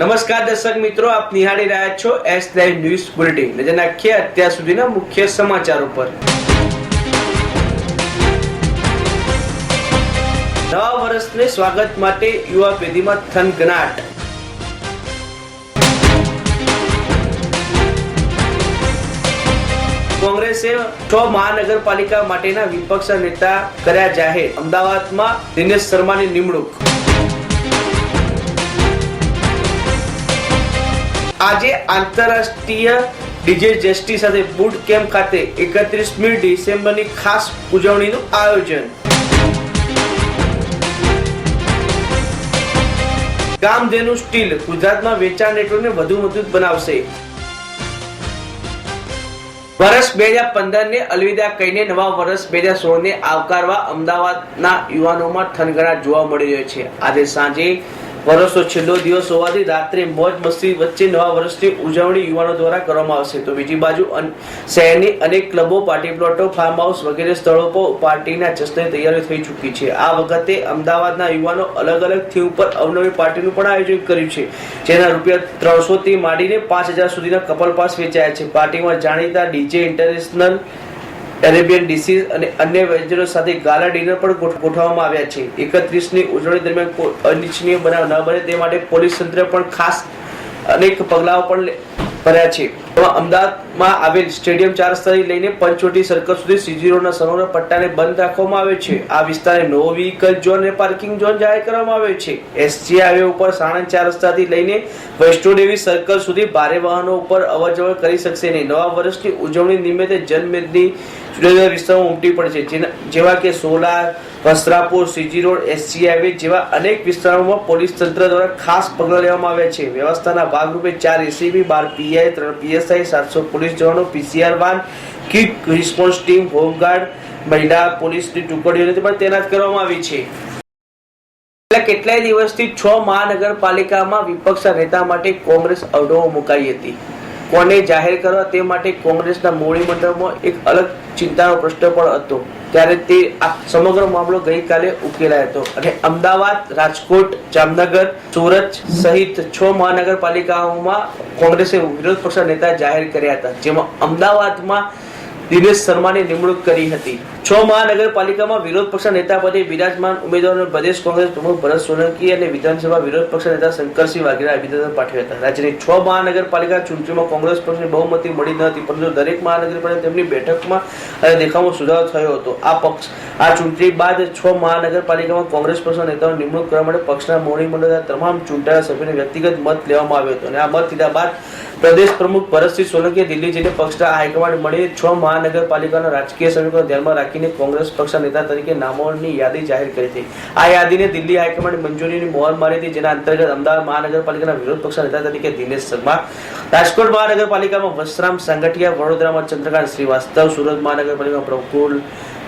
નમસ્કાર દર્શક મિત્રો, આપ નિહાળી રહ્યા છો એસ લાઈવ ન્યૂઝ બુલેટિન. નજર નાખીએ અત્યાર સુધીના મુખ્ય સમાચારો પર. નવા વર્ષને સ્વાગત માટે યુવા પેઢીમાં થનગનાટ. કોંગ્રેસે 6 મહાનગરપાલિકા માટેના વિપક્ષ નેતા કર્યા જાહેર. અમદાવાદમાં દિનેશ શર્માની નિમણૂક. આજે આંતરરાષ્ટ્રીય ડીજે જેસ્ટી સાથે બુટ કેમ્પ ખાતે 31મી ડિસેમ્બરની ખાસ ઉજવણીનું આયોજન. કામધેનુ સ્ટીલ ગુજરાતમાં વેચાણ નેટવર્કને વધુ મજબૂત બનાવશે. વર્ષ 2015 ને અલવિદા કહીને નવા વર્ષ 2016 ને આવકારવા અમદાવાદના યુવાનોમાં થનગનાટ જોવા મળી રહ્યો છે. આજે સાંજે વર્ષનો છેલ્લો દિવસ હોવાથી રાત્રે મોજ મસ્તી વચ્ચે નવા વર્ષની ઉજવણી યુવાનો દ્વારા કરવામાં આવશે. તો બીજી બાજુ શહેરની અનેક ક્લબો, પાર્ટી પ્લોટો, ફાર્મ હાઉસ વગેરે સ્થળો પર પાર્ટીના જશ્નની તૈયારી થઈ ચૂકી છે. આ વખતે અમદાવાદના યુવાનો અલગ અલગ થીમ પર અવનવી પાર્ટીનું પણ આયોજન કર્યું છે, જેના ₹300 થી માંડીને 5000 સુધીના કપલ પાસ વેચાયા છે. પાર્ટીમાં જાણીતા ડીજે, ઇન્ટરનેશનલ, એરેબિયન ડિશિસ અને અન્ય વ્યંજનો સાથે ગાલા ડિનર પણ ગોઠવવામાં આવ્યા છે. 31ની ઉજવણી દરમિયાન કોઈ અનિચ્છનીય બનાવ ન બને તે માટે પોલીસ તંત્ર પણ ખાસ અનેક પગલાઓ પણ ભર્યા છે. અમદાવાદમાં આવેલ સ્ટેડિયમ 4 રસ્તાથી લઈને પંચવટી સર્કલ સુધી CG રોડના સમગ્ર પટ્ટાને બંધ રાખવામાં આવ્યો છે. આ વિસ્તારને નો વ્હીકલ ઝોન અને પાર્કિંગ ઝોન જાહેર કરવામાં આવ્યો છે. SG હાઈવે ઉપર સાણંદ 4 રસ્તાથી લઈને વૈષ્ણોદેવી સર્કલ સુધી ભારે વાહનો ઉપર અવરજવર કરી શકશે નહીં. નવા વર્ષની ઉજવણી નિમિત્તે જનમેદની જુદા જુદા વિસ્તારોમાં ઉમટી પડશે, જેવા કે solar, Vastrapur, CG road, SG highway જેવા અનેક વિસ્તારોમાં પોલીસ તંત્ર દ્વારા ખાસ પગલાં લેવામાં આવ્યા છે. વ્યવસ્થાના ભાગરૂપે 4 ACP, 12 PI, 3 PSI, 700 પોલીસ જવાનો, PCR van, quick response team, home guard, મહિલા પોલીસની ટુકડીઓને પણ તૈનાત કરવામાં આવી છે. કેટલાય દિવસથી 6 મહાનગરપાલિકામાં વિપક્ષના નેતા માટે કોંગ્રેસ અવઢવો મુકાઈ હતી. કોને જાહેર કરવા તે માટે કોંગ્રેસના મોવડી મંડળમાં એક અલગ ચિંતાનો પ્રશ્ન પણ હતો. ત્યારે તે સમગ્ર મામલો ગઈકાલે ઉકેલાયો હતો અને અમદાવાદ, રાજકોટ, જામનગર, સુરત સહિત 6 મહાનગરપાલિકાઓમાં કોંગ્રેસે વિરોધ પક્ષના નેતા જાહેર કર્યા હતા, જેમાં અમદાવાદમાં દિનેશ શર્માની નિમણૂક કરી હતી. 6 મહાનગરપાલિકામાં વિરોધ પક્ષના નેતા પદે બિરાજમાન ઉમેદવારોને પ્રદેશ કોંગ્રેસ પ્રમુખ ભરત સોલંકી અને વિધાનસભા વિરોધ પક્ષના નેતા શંકરસિંહ વાઘેલાએ અભિનંદન પાઠવ્યા હતા. રાજ્યની 6 મહાનગરપાલિકા ચૂંટણીમાં કોંગ્રેસ પક્ષની બહુમતી મળી ન હતી, પરંતુ દરેક મહાનગરપાલિકા તેમની બેઠકમાં અને દેખાવમાં સુધારો થયો હતો. આ ચૂંટણી બાદ 6 મહાનગરપાલિકામાં કોંગ્રેસ પક્ષના નેતાઓની નિમણૂક કરવા માટે પક્ષના મોવડી મંડળના તમામ ચૂંટાયેલા સભ્યોને વ્યક્તિગત મત લેવામાં આવ્યો હતો અને આ મત લીધા બાદ પ્રદેશ પ્રમુખ ભરતસિંહ સોલંકીએ દિલ્હી જઈને પક્ષના હાઈકમાન્ડ મળીને 6 મહાનગરપાલિકાના રાજકીય સમીકરણો ધ્યાનમાં રાખીને કોંગ્રેસ પક્ષના નેતા તરીકે નામોની યાદી જાહેર કરી હતી. આ યાદીને દિલ્હી હાઈકમાન્ડે મંજૂરીની મોહર મારી હતી, જેના અંતર્ગત અમદાવાદ મહાનગરપાલિકાના વિરોધ પક્ષના નેતા તરીકે દિનેશ શર્મા, રાજકોટ મહાનગરપાલિકામાં વસરામ સાંગઠિયા, વડોદરામાં ચંદ્રકાંત શ્રીવાસ્તવ, સુરત મહાનગરપાલિકામાં પ્રફુલ્લ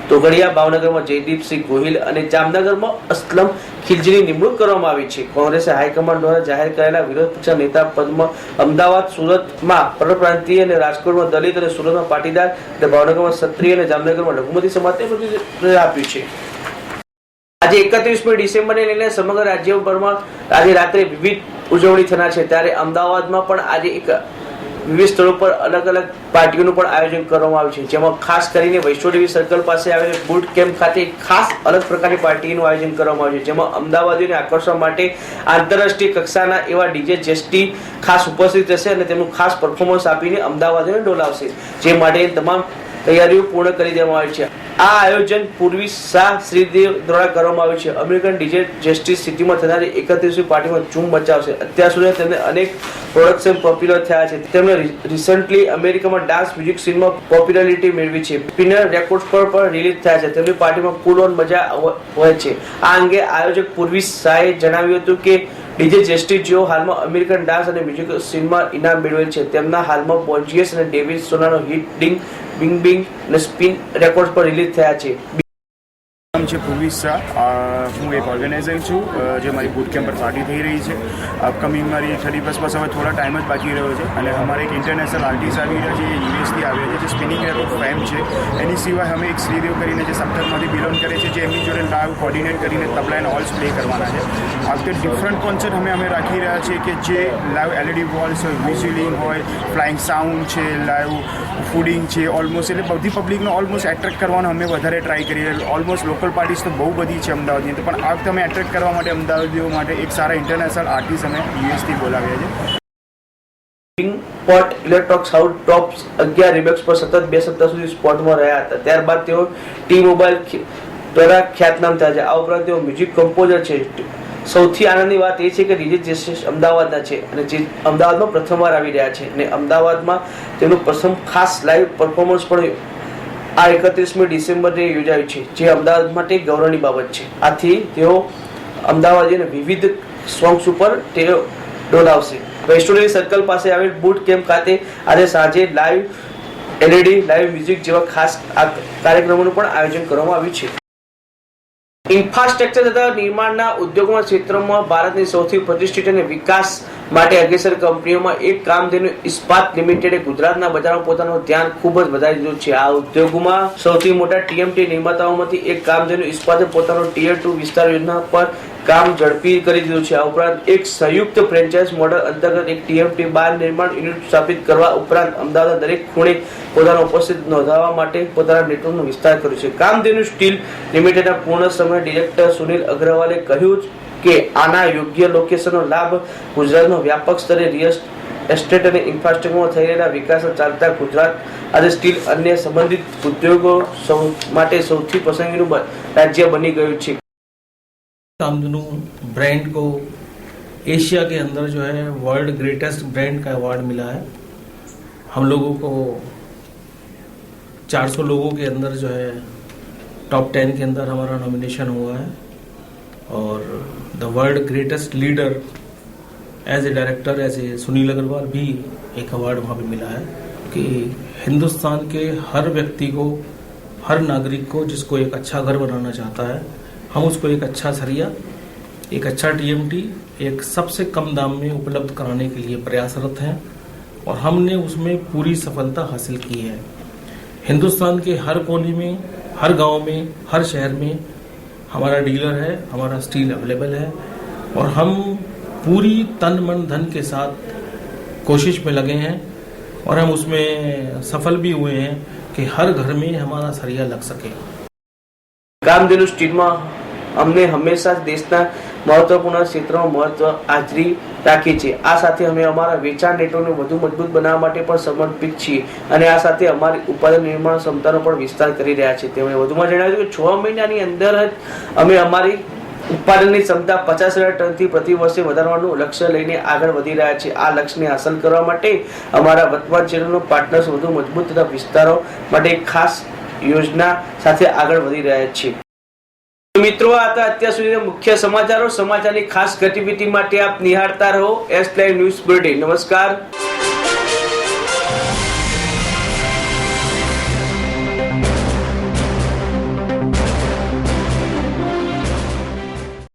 તોગડિયા, ભાવનગરમાં જયદીપસિંહ ગોહિલ અને જામનગરમાં અસલમ ખિલજીની નિમણૂક કરવામાં આવી છે. કોંગ્રેસે હાઈકમાન્ડ દ્વારા જાહેર કરેલા વિરોધ પક્ષના નેતા પદમાં અમદાવાદ, સુરતમાં પરપ્રાંતીય અને રાજકોટમાં દલિત અને સુરતમાં પાટીદાર અને ભાવનગરમાં ક્ષત્રિય અને જામનગરમાં લઘુમતી સમાજને પ્રતિનિધિત્વ આપ્યું છે. આજે 31મી ડિસેમ્બરને લઈને સમગ્ર રાજ્યભરમાં આજે રાત્રે વિવિધ ઉજવણી થનાર છે. ત્યારે અમદાવાદમાં પણ આજે વિવિધ સ્થળો પર અલગ અલગ પાર્ટીઓનું પણ આયોજન કરવામાં આવ્યું છે, જેમાં ખાસ કરીને વૈષ્ણોદેવી સર્કલ પાસે આવેલ બુટ કેમ્પ ખાતે ખાસ અલગ પ્રકારની પાર્ટીનું આયોજન કરવામાં આવ્યું છે, જેમાં અમદાવાદીઓને આકર્ષવા માટે આંતરરાષ્ટ્રીય કક્ષાના એવા ડીજે જેસ્ટી ખાસ ઉપસ્થિત રહેશે અને તેમનું ખાસ પરફોર્મન્સ આપીને અમદાવાદીઓને ડોલાવશે, જે માટે તમામ તૈયારીઓ પૂર્ણ કરી દેવામાં આવી છે. આ આયોજન પૂર્વી શાહ શ્રીદેવ દ્વારા કરવામાં આવ્યું છે. અમેરિકન ડીજે જેસ્ટી સિટીમાં થનારી 31મી પાર્ટીમાં ધૂમ મચાવશે. અત્યાર સુધી તેમને અનેક પ્રોડક્શન પોપ્યુલર થયા છે. તેમણે રિસન્ટલી અમેરિકામાં ડાન્સ મ્યુઝિક સીનમાં પોપ્યુલારિટી મેળવી છે. સ્પિનર રેકોર્ડ્સ પર પણ રિલીઝ થયા છે. તેમની પાર્ટીમાં ફૂલ ઓન મજા હોય છે. આ અંગે આયોજક પૂર્વી શાહે જણાવ્યું હતું કે ડીજે જેસ્ટી જેઓ હાલમાં અમેરિકન ડાન્સ અને મ્યુઝિક સીનમાં ઇનામ મેળવેલ છે, તેમના હાલમાં બોન્જીયસ અને ડેવિડ સોનાનો હિટ ડિંગ બિંગ બિંગ અને સ્પિન રેકોર્ડ્સ પર રિલીઝ થયા છે. નામ છે પૂર્વિશ શાહ. હું એક ઓર્ગેનાઇઝર છું જે મારી બુટ કેમ્પ પર પાર્ટી થઈ રહી છે. અપકમિંગ મારી 31 બસ હવે થોડા ટાઈમ જ બાકી રહ્યો છે અને અમારે એક ઇન્ટરનેશનલ આર્ટિસ્ટ આવી રહ્યા છે, જે યુએસથી આવ્યા છે, જે સ્પિનિંગ રેપ ઓફ ફેમ છે. એની સિવાય અમે એક શ્રીદેવ કરીને જે સપ્તકમાંથી બિલોંગ કરે છે, જે એમની જોડે લાઈવ કોર્ડિનેટ કરીને તબલા એન્ડ ઓલ્સ પ્લે કરવાના છે. આ વખતે ડિફરન્ટ કોન્સર્ટ અમે રાખી રહ્યા છીએ કે જે લાઈવ એલઈડી વોલ્સ હોય, વિઝ્યુઅલિંગ હોય, ફ્લાઇંગ સાઉન્ડ છે, લાઈવ ફૂડિંગ છે, ઓલમોસ્ટ એટલે બધી પબ્લિકને ઓલમોસ્ટ એટ્રેક્ટ કરવાનો અમે વધારે ટ્રાય કરીએ. ઓલમોસ્ટ લોકલ પાર્ટીઝ તો બહુ બધી છે અમદાવાદની, તો પણ આ વખતે અમે એટ્રેક્ટ કરવા માટે અમદાવાદીઓ માટે એક સારા ઇન્ટરનેશનલ આર્ટિસ્ટ અમે યુએસથી બોલાવ્યા છે. પોર્ટ ઇલેક્ટ્રોક્સ હાઉસ ટોપ 11 રિબેક્સ પર સતત 2 સપ્તાહ સુધી સ્પોટમાં રહ્યા હતા. ત્યારબાદ તેઓ ટી મોબાઈલ દ્વારા ખ્યાતનામ થયા છે. આ ઉપરાંત તેઓ મ્યુઝિક કમ્પોઝર છે. સૌથી આનંદની વાત એ છે કે ડીજે જેસેસ અમદાવાદના છે અને જે અમદાવાદમાં પ્રથમવાર આવી રહ્યા છે અને અમદાવાદમાં તેમનું પ્રથમ ખાસ લાઈવ પરફોર્મન્સ પણ આ 31મી ડિસેમ્બરે યોજાયું છે, જે અમદાવાદ માટે ગૌરવની બાબત છે. આથી તેઓ અમદાવાદીને વિવિધ સોંગ્સ ઉપર તેઓ ડોલાવશે. વેસ્ટોલી સર્કલ પાસે આવેલ બુટ કેમ્પ ખાતે આજે સાંજે લાઈવ એલઈડી, લાઈવ મ્યુઝિક જેવા ખાસ કાર્યક્રમોનું પણ આયોજન કરવામાં આવ્યું છે. ઇન્ફ્રાસ્ટ્રક્ચર તથા નિર્માણના ઉદ્યોગના ક્ષેત્રમાં ભારતની સૌથી પ્રતિષ્ઠિત અને વિકાસ માટે અગ્રેસર કંપનીઓમાં એક કામધેનુ ઇસ્પાત લિમિટેડે ગુજરાતના બજારમાં પોતાનું ધ્યાન ખૂબ જ વધારી દીધું છે. આ ઉદ્યોગમાં સૌથી મોટા ટીએમટી નિર્માતાઓમાંથી એક કામધેનુ ઇસ્પાતે પોતાનું ટિયર 2 વિસ્તાર યોજના પર કામ ઝડપી કરી દીધું છે. આ ઉપરાંત એક સંયુક્ત ફ્રેન્ચાઇઝ મોડલ અંતર્ગત એક ટીએમટી 12 નિર્માણ યુનિટ સ્થાપિત કરવા ઉપરાંત અમદાવાદના દરેક ખૂણે પોતાનો ઉપસ્થિત નોંધાવવા માટે પોતાના નેટવર્કનો વિસ્તાર કર્યો છે. કામધેનુ સ્ટીલ લિમિટેડના પૂર્ણ સમય ડિરેક્ટર સુનિલ અગ્રવાલે કહ્યું કે આના યોગ્ય લોકેશનનો લાભ ગુજરાતનો વ્યાપક સ્તરે રિયલ એસ્ટેટ અને ઇન્ફ્રાસ્ટ્રક્ચરમાં થઈ રહેલા વિકાસ ચાલતા ગુજરાત આજે સ્ટીલ અન્ય સંબંધિત ઉદ્યોગો માટે સૌથી પસંદગીનું રાજ્ય બની ગયું છે. कामधेनु ब्रांड को एशिया के अंदर जो है वर्ल्ड ग्रेटेस्ट ब्रांड का अवार्ड मिला है. हम लोगों को 400 लोगों के अंदर जो है टॉप 10 के अंदर हमारा नॉमिनेशन हुआ है और the world greatest leader as a director as a Sunil Agarwal भी एक अवार्ड वहाँ पे मिला है कि हिंदुस्तान के हर व्यक्ति को, हर नागरिक को जिसको एक अच्छा घर बनाना चाहता है, हम उसको एक अच्छा सरिया, एक अच्छा टीएमटी एक सबसे कम दाम में उपलब्ध कराने के लिए प्रयासरत हैं और हमने उसमें पूरी सफलता हासिल की है. हिंदुस्तान के हर कोने में, हर गांव में, हर शहर में हमारा डीलर है, हमारा स्टील अवेलेबल है और हम पूरी तन मन धन के साथ कोशिश में लगे हैं और हम उसमें सफल भी हुए हैं कि हर घर में हमारा सरिया लग सके. કામધેનુ સ્ટીલમાં અમને હંમેશા દેશના મહત્વપૂર્ણ ક્ષેત્રોમાં મહત્વ હાજરી રાખી છે. આ સાથે અમે અમારા વેચાણ નેટવર્કને વધુ મજબૂત બનાવવા માટે પણ સમર્પિત છીએ અને આ સાથે અમારી ઉત્પાદન નિર્માણ ક્ષમતાનો પણ વિસ્તાર કરી રહ્યા છીએ. તેમણે વધુમાં જણાવ્યું કે 6 મહિનાની અંદર જ અમે અમારી ઉત્પાદનની ક્ષમતા 50,000 ટનથી પ્રતિ વર્ષે વધારવાનું લક્ષ્ય લઈને આગળ વધી રહ્યા છે. આ લક્ષ્યને હાંસલ કરવા માટે અમારા વર્તમાન ચેનલનો પાર્ટનર્સ વધુ મજબૂત તથા વિસ્તારો માટે એક ખાસ યોજના સાથે આગળ વધી રહ્યા છે. મિત્રો, આ હતા અત્યાર સુધીના મુખ્ય સમાચારો. સમાચારની ખાસ ગતિવિધિ માટે આપ નિહાળતા રહો એસ લાઈવ ન્યૂઝ બુલેટિન. નમસ્કાર.